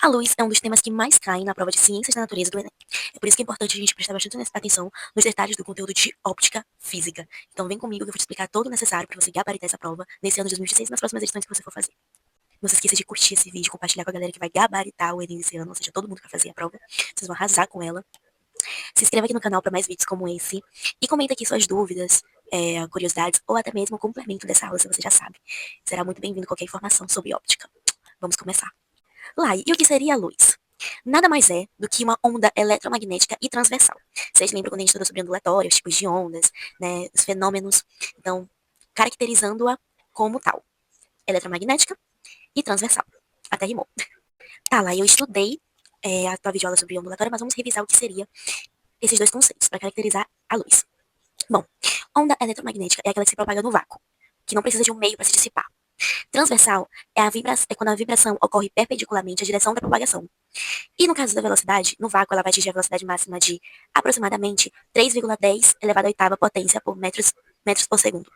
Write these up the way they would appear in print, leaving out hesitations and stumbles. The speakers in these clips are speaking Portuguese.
A luz é um dos temas que mais caem na prova de Ciências da Natureza do Enem. É por isso que é importante a gente prestar bastante atenção nos detalhes do conteúdo de óptica física. Então vem comigo que eu vou te explicar todo o necessário para você gabaritar essa prova nesse ano de 2026 e nas próximas edições que você for fazer. Não se esqueça de curtir esse vídeo, compartilhar com a galera que vai gabaritar o Enem esse ano, ou seja, todo mundo que vai fazer a prova. Vocês vão arrasar com ela. Se inscreva aqui no canal para mais vídeos como esse. E comenta aqui suas dúvidas, curiosidades ou até mesmo o complemento dessa aula, se você já sabe. Será muito bem-vindo qualquer informação sobre óptica. Vamos começar. Lai, e o que seria a luz? Nada mais é do que uma onda eletromagnética e transversal. Vocês lembram quando a gente estudou sobre ondulatórios, tipos de ondas, né, os fenômenos? Então, caracterizando-a como tal. Eletromagnética e transversal. Até rimou. Tá, lá, eu estudei a tua videoaula sobre ondulatório, mas vamos revisar o que seria esses dois conceitos para caracterizar a luz. Bom, onda eletromagnética é aquela que se propaga no vácuo, que não precisa de um meio para se dissipar. Transversal é quando a vibração ocorre perpendicularmente à direção da propagação. E no caso da velocidade, no vácuo ela vai atingir a velocidade máxima de aproximadamente 3,10 elevado à oitava potência por metros por segundo.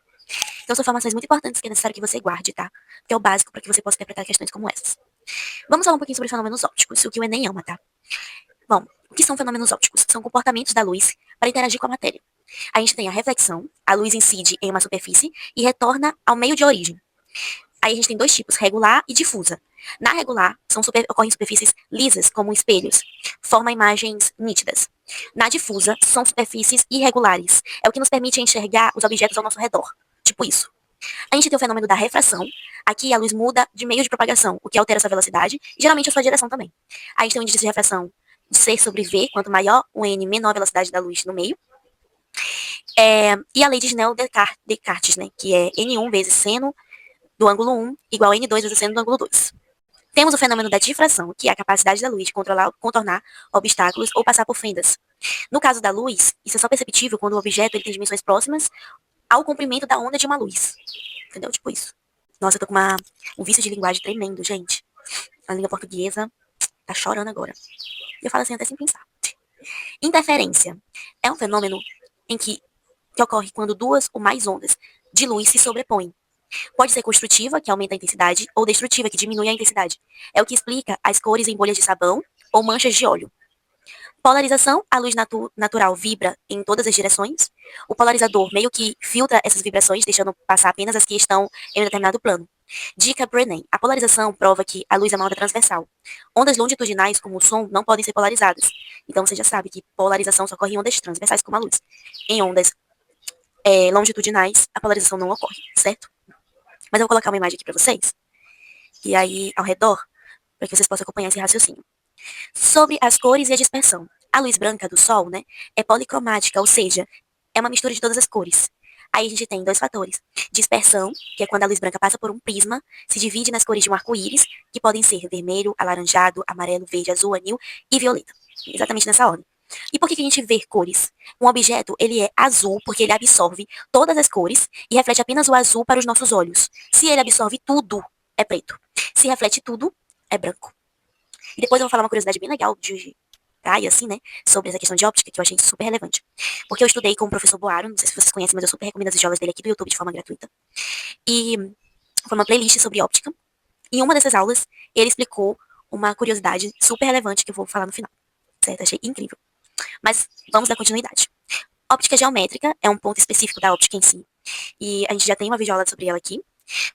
Então são informações muito importantes que é necessário que você guarde, tá? Que é o básico para que você possa interpretar questões como essas. Vamos falar um pouquinho sobre fenômenos ópticos, o que o Enem ama, tá? Bom, o que são fenômenos ópticos? São comportamentos da luz para interagir com a matéria. A gente tem a reflexão, a luz incide em uma superfície e retorna ao meio de origem. Aí a gente tem dois tipos, regular e difusa. Na regular, ocorrem superfícies lisas, como espelhos, formam imagens nítidas. Na difusa, são superfícies irregulares. É o que nos permite enxergar os objetos ao nosso redor. Tipo isso. A gente tem o fenômeno da refração. Aqui a luz muda de meio de propagação, o que altera sua velocidade e geralmente a sua direção também. A gente tem o índice de refração de C sobre V, quanto maior o N, menor a velocidade da luz no meio. E a lei de Snell-Descartes, né, que é N1 vezes seno do ângulo 1 igual a N2 vezes seno do ângulo 2. Temos o fenômeno da difração, que é a capacidade da luz de contornar obstáculos ou passar por fendas. No caso da luz, isso é só perceptível quando o objeto ele tem dimensões próximas ao comprimento da onda de uma luz. Entendeu? Tipo isso. Nossa, eu tô com um vício de linguagem tremendo, gente. A língua portuguesa tá chorando agora. Eu falo assim até sem pensar. Interferência é um fenômeno que ocorre quando duas ou mais ondas de luz se sobrepõem. Pode ser construtiva, que aumenta a intensidade, ou destrutiva, que diminui a intensidade. É o que explica as cores em bolhas de sabão ou manchas de óleo. Polarização, a luz natural vibra em todas as direções. O polarizador meio que filtra essas vibrações, deixando passar apenas as que estão em um determinado plano. Dica pro Enem. A polarização prova que a luz é uma onda transversal. Ondas longitudinais, como o som, não podem ser polarizadas. Então você já sabe que polarização só ocorre em ondas transversais, como a luz. Em ondas longitudinais, a polarização não ocorre, certo? Mas eu vou colocar uma imagem aqui pra vocês. E aí, ao redor, para que vocês possam acompanhar esse raciocínio. Sobre as cores e a dispersão. A luz branca do Sol, né, é policromática, ou seja, é uma mistura de todas as cores. Aí a gente tem dois fatores. Dispersão, que é quando a luz branca passa por um prisma, se divide nas cores de um arco-íris, que podem ser vermelho, alaranjado, amarelo, verde, azul, anil e violeta. Exatamente nessa ordem. E por que a gente vê cores? Um objeto, ele é azul porque ele absorve todas as cores e reflete apenas o azul para os nossos olhos. Se ele absorve tudo, é preto. Se reflete tudo, é branco. E depois eu vou falar uma curiosidade bem legal de praia, assim, né? Sobre essa questão de óptica, que eu achei super relevante. Porque eu estudei com o professor Boaro, não sei se vocês conhecem, mas eu super recomendo as videoaulas dele aqui do YouTube de forma gratuita. E foi uma playlist sobre óptica. E em uma dessas aulas, ele explicou uma curiosidade super relevante que eu vou falar no final. Certo? Achei incrível. Mas vamos dar continuidade. Óptica geométrica é um ponto específico da óptica em si. E a gente já tem uma videoaula sobre ela aqui.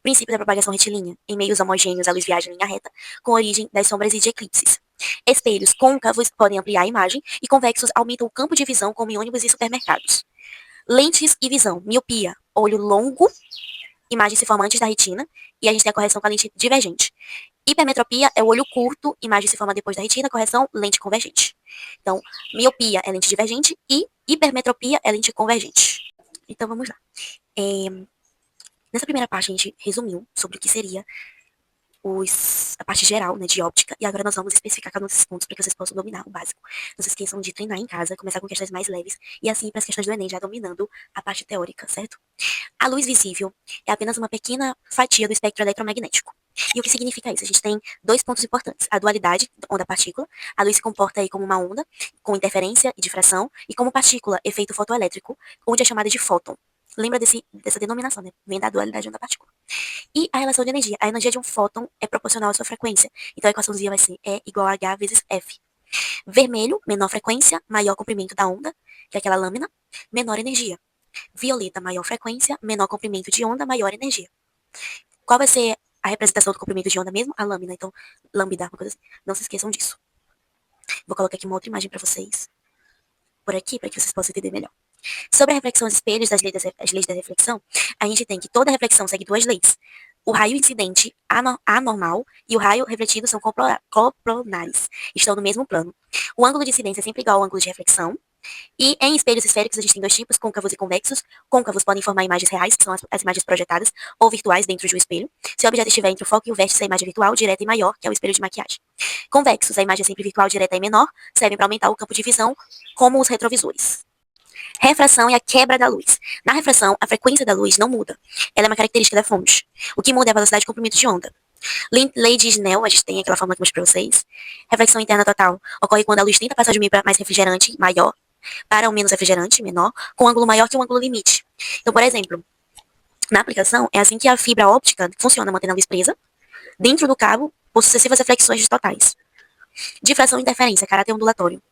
Princípio da propagação retilínea. Em meios homogêneos, a luz viaja em linha reta, com origem das sombras e de eclipses. Espelhos côncavos podem ampliar a imagem e convexos aumentam o campo de visão, como em ônibus e supermercados. Lentes e visão. Miopia. Olho longo. Imagem se forma antes da retina. E a gente tem a correção com a lente divergente. Hipermetropia é o olho curto. Imagem se forma depois da retina. Correção, lente convergente. Então, miopia é lente divergente e hipermetropia é lente convergente. Então, vamos lá. Nessa primeira parte, a gente resumiu sobre o que seria a parte geral, né, de óptica, e agora nós vamos especificar cada um desses pontos para que vocês possam dominar o básico. Não se esqueçam de treinar em casa, começar com questões mais leves, e assim para as questões do Enem já dominando a parte teórica, certo? A luz visível é apenas uma pequena fatia do espectro eletromagnético. E o que significa isso? A gente tem dois pontos importantes. A dualidade, onda-partícula. A luz se comporta aí como uma onda, com interferência e difração, e como partícula, efeito fotoelétrico, onde é chamada de fóton. Lembra dessa denominação, né? Vem da dualidade onda-partícula. E a relação de energia. A energia de um fóton é proporcional à sua frequência. Então a equaçãozinha vai ser E igual a H vezes F. Vermelho, menor frequência, maior comprimento da onda, que é aquela lâmina, menor energia. Violeta, maior frequência, menor comprimento de onda, maior energia. Qual vai ser a representação do comprimento de onda mesmo? A lâmina. Então, lambda, uma coisa assim. Não se esqueçam disso. Vou colocar aqui uma outra imagem para vocês. Por aqui, para que vocês possam entender melhor. Sobre a reflexão dos espelhos das leis da reflexão, a gente tem que toda reflexão segue duas leis. O raio incidente anormal e o raio refletido são coplanares, estão no mesmo plano. O ângulo de incidência é sempre igual ao ângulo de reflexão. E em espelhos esféricos a gente tem dois tipos, côncavos e convexos. Côncavos podem formar imagens reais, que são as imagens projetadas, ou virtuais dentro de um espelho. Se o objeto estiver entre o foco e o vértice, a imagem virtual, direta e maior, que é o espelho de maquiagem. Convexos, a imagem é sempre virtual, direta e menor, servem para aumentar o campo de visão, como os retrovisores. Refração é a quebra da luz. Na refração, a frequência da luz não muda. Ela é uma característica da fonte. O que muda é a velocidade de comprimento de onda. Lei de Snell, a gente tem aquela fórmula que eu mostrei pra vocês. Reflexão interna total ocorre quando a luz tenta passar de um meio mais refrigerante, maior, para o menos refrigerante, menor, com um ângulo maior que um ângulo limite. Então, por exemplo, na aplicação, é assim que a fibra óptica funciona, mantendo a luz presa dentro do cabo por sucessivas reflexões totais. Difração e interferência, caráter ondulatório.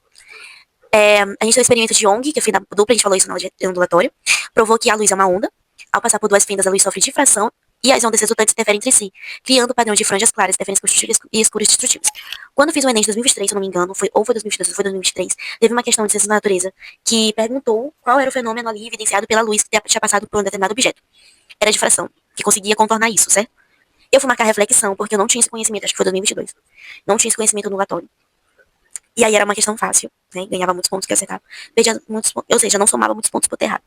A gente tem o experimento de Young, que eu fiz na dupla, a gente falou isso na aula de ondulatório, provou que a luz é uma onda. Ao passar por duas fendas, a luz sofre difração e as ondas resultantes interferem entre si, criando padrões de franjas claras, interferências construtivas e escuras destrutivas. Quando eu fiz o Enem de 2023, se eu não me engano, ou foi 2022 ou foi 2023, teve uma questão de ciências da natureza que perguntou qual era o fenômeno ali evidenciado pela luz que tinha passado por um determinado objeto. Era a difração, que conseguia contornar isso, certo? Eu fui marcar reflexão, porque eu não tinha esse conhecimento, acho que foi 2022. Não tinha esse conhecimento ondulatório. E aí era uma questão fácil, né? Ganhava muitos pontos que eu acertava. Perdia muitos pontos, ou seja, não somava muitos pontos por ter errado.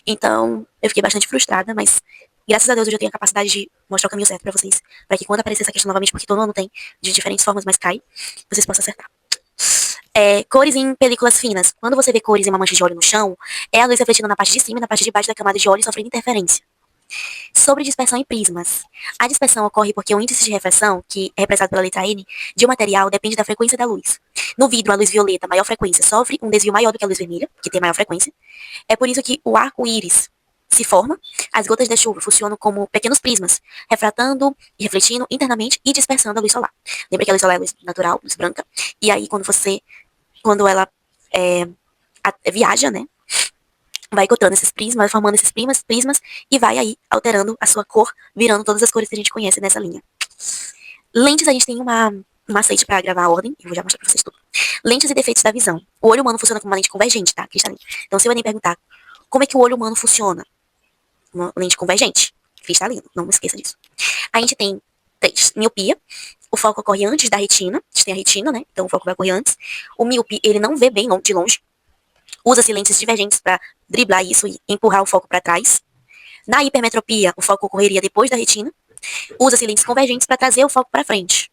Então, eu fiquei bastante frustrada, mas graças a Deus hoje eu tenho a capacidade de mostrar o caminho certo pra vocês. Pra que quando aparecer essa questão novamente, porque todo ano tem de diferentes formas, mas cai, vocês possam acertar. Cores em películas finas. Quando você vê cores em uma mancha de óleo no chão, é a luz refletindo na parte de cima e na parte de baixo da camada de óleo sofrendo interferência. Sobre dispersão em prismas. A dispersão ocorre porque o índice de refração, que é representado pela letra N, de um material depende da frequência da luz. No vidro, a luz violeta, maior frequência, sofre um desvio maior do que a luz vermelha, que tem maior frequência. É por isso que o arco-íris se forma, as gotas da chuva funcionam como pequenos prismas, refratando e refletindo internamente e dispersando a luz solar. Lembra que a luz solar é luz natural, luz branca, e aí quando ela viaja, né, vai cortando esses prismas, formando esses prismas e vai aí alterando a sua cor, virando todas as cores que a gente conhece nessa linha. Lentes, a gente tem um macete para gravar a ordem, eu vou já mostrar pra vocês tudo. Lentes e defeitos da visão. O olho humano funciona como uma lente convergente, tá? Cristalina. Então, se eu nem perguntar como é que o olho humano funciona, uma lente convergente, cristalina, não me esqueça disso. A gente tem 3. Miopia. O foco ocorre antes da retina. A gente tem a retina, né? Então o foco vai ocorrer antes. O míope, ele não vê bem de longe. Usa-se lentes divergentes para driblar isso e empurrar o foco para trás. Na hipermetropia, o foco ocorreria depois da retina. Usa-se lentes convergentes para trazer o foco para frente.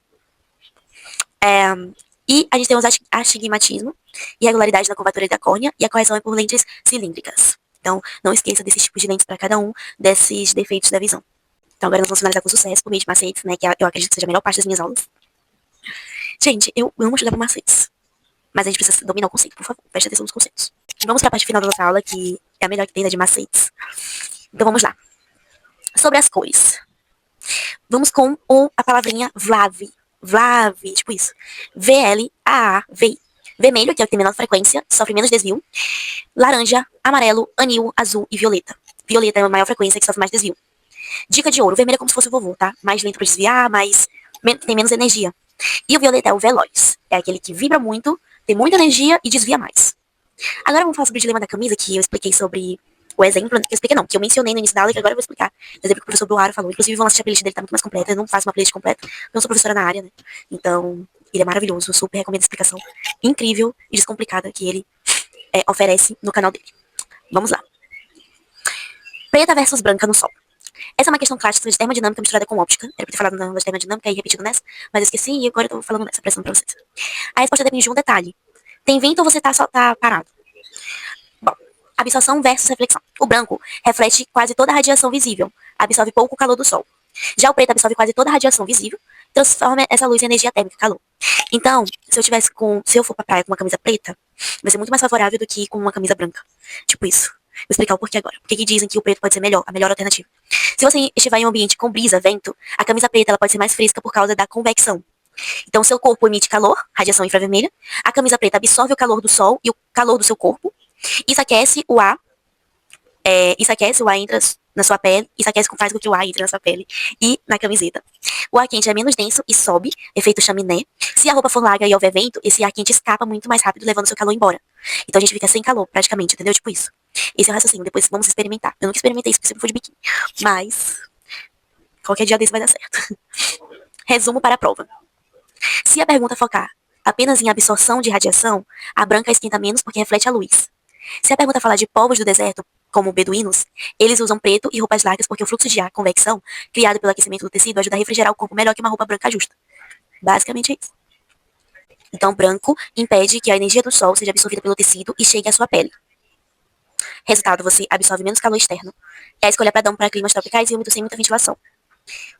E a gente tem os astigmatismo, irregularidade na curvatura da córnea, e a correção é por lentes cilíndricas. Então, não esqueça desses tipos de lentes para cada um desses defeitos da visão. Então, agora nós vamos finalizar com sucesso por meio de macetes, né, que eu acredito que seja a melhor parte das minhas aulas. Gente, eu amo estudar por macetes. Mas a gente precisa dominar o conceito, por favor. Preste atenção nos conceitos. Vamos para a parte final da nossa aula, que é a melhor que tem, né, de macetes. Então, vamos lá. Sobre as cores. Vamos com a palavrinha VLAV. VLAV, tipo isso. V-L-A-A-V. Vermelho, que é o que tem menor frequência, sofre menos desvio. Laranja, amarelo, anil, azul e violeta. Violeta é a maior frequência, que sofre mais desvio. Dica de ouro. O vermelho é como se fosse o vovô, tá? Mais lento para desviar, tem menos energia. E o violeta é o veloz. É aquele que vibra muito, tem muita energia e desvia mais. Agora vamos falar sobre o dilema da camisa, que eu expliquei sobre o exemplo. Que eu expliquei não, que eu mencionei no início da aula e que agora eu vou explicar. O exemplo que o professor Bruaro falou. Inclusive, vão assistir a playlist dele, tá muito mais completa. Eu não faço uma playlist completa, eu não sou professora na área, né? Então, ele é maravilhoso. Eu super recomendo a explicação incrível e descomplicada que ele oferece no canal dele. Vamos lá. Preta versus branca no sol. Essa é uma questão clássica de termodinâmica misturada com óptica. Era pra ter falado na aula de termodinâmica e repetido nessa, mas eu esqueci e agora eu tô falando nessa, pressão pra vocês. A resposta depende de um detalhe. Tem vento ou você tá parado? Bom, absorção versus reflexão. O branco reflete quase toda a radiação visível, absorve pouco o calor do sol. Já o preto absorve quase toda a radiação visível, transforma essa luz em energia térmica, calor. Então, se eu for pra praia com uma camisa preta, vai ser muito mais favorável do que com uma camisa branca. Tipo isso. Vou explicar o porquê agora. Por que dizem que o preto pode ser melhor, a melhor alternativa? Se você estiver em um ambiente com brisa, vento, a camisa preta ela pode ser mais fresca por causa da convecção. Então, seu corpo emite calor, radiação infravermelha, a camisa preta absorve o calor do sol e o calor do seu corpo, isso aquece o ar, entra na sua pele, isso aquece, faz com que o ar entre na sua pele e na camiseta. O ar quente é menos denso e sobe, efeito chaminé. Se a roupa for larga e houver vento, esse ar quente escapa muito mais rápido, levando seu calor embora. Então a gente fica sem calor, praticamente, entendeu? Tipo isso. Esse é o raciocínio, depois vamos experimentar. Eu nunca experimentei isso, porque sempre fui de biquíni. Mas, qualquer dia desse vai dar certo. Resumo para a prova. Se a pergunta focar apenas em absorção de radiação, a branca esquenta menos porque reflete a luz. Se a pergunta falar de povos do deserto, como beduínos, eles usam preto e roupas largas porque o fluxo de ar, convecção, criado pelo aquecimento do tecido, ajuda a refrigerar o corpo melhor que uma roupa branca justa. Basicamente é isso. Então, branco impede que a energia do sol seja absorvida pelo tecido e chegue à sua pele. Resultado, você absorve menos calor externo. É a escolha padrão para climas tropicais e úmidos sem muita ventilação.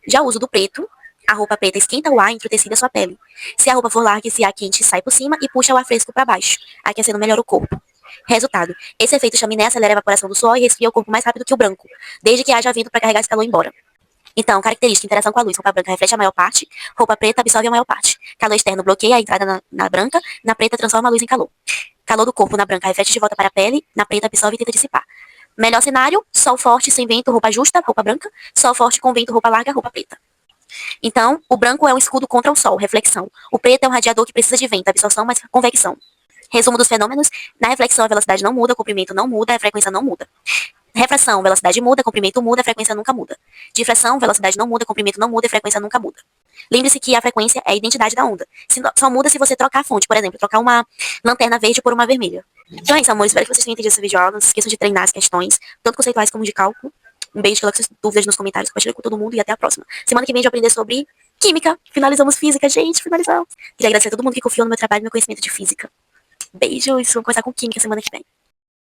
Já o uso do preto, a roupa preta esquenta o ar entre o tecido e a sua pele. Se a roupa for larga, esse ar quente sai por cima e puxa o ar fresco para baixo, aquecendo melhor o corpo. Resultado, esse efeito chaminé acelera a evaporação do suor e resfria o corpo mais rápido que o branco, desde que haja vento para carregar esse calor embora. Então, característica, interação com a luz. Roupa branca reflete a maior parte, roupa preta absorve a maior parte. Calor externo bloqueia a entrada na branca, na preta transforma a luz em calor. Calor do corpo na branca reflete de volta para a pele, na preta absorve e tenta dissipar. Melhor cenário, sol forte sem vento, roupa justa, roupa branca. Sol forte com vento, roupa larga, roupa preta. Então, o branco é um escudo contra o sol, reflexão. O preto é um radiador que precisa de vento, absorção mais convecção. Resumo dos fenômenos. Na reflexão, a velocidade não muda, o comprimento não muda, a frequência não muda. Refração, velocidade muda, comprimento muda, a frequência nunca muda. Difração, velocidade não muda, comprimento não muda, a frequência nunca muda. Lembre-se que a frequência é a identidade da onda. Só muda se você trocar a fonte, por exemplo, trocar uma lanterna verde por uma vermelha. Então é isso, amor. Espero que vocês tenham entendido essa videoaula. Não se esqueçam de treinar as questões, tanto conceituais como de cálculo. Um beijo, coloque suas dúvidas nos comentários, compartilhe com todo mundo e até a próxima. Semana que vem a gente vai aprender sobre química. Finalizamos física, gente, finalizamos. Queria agradecer a todo mundo que confiou no meu trabalho e no meu conhecimento de física. Beijo, e vamos começar com química semana que vem.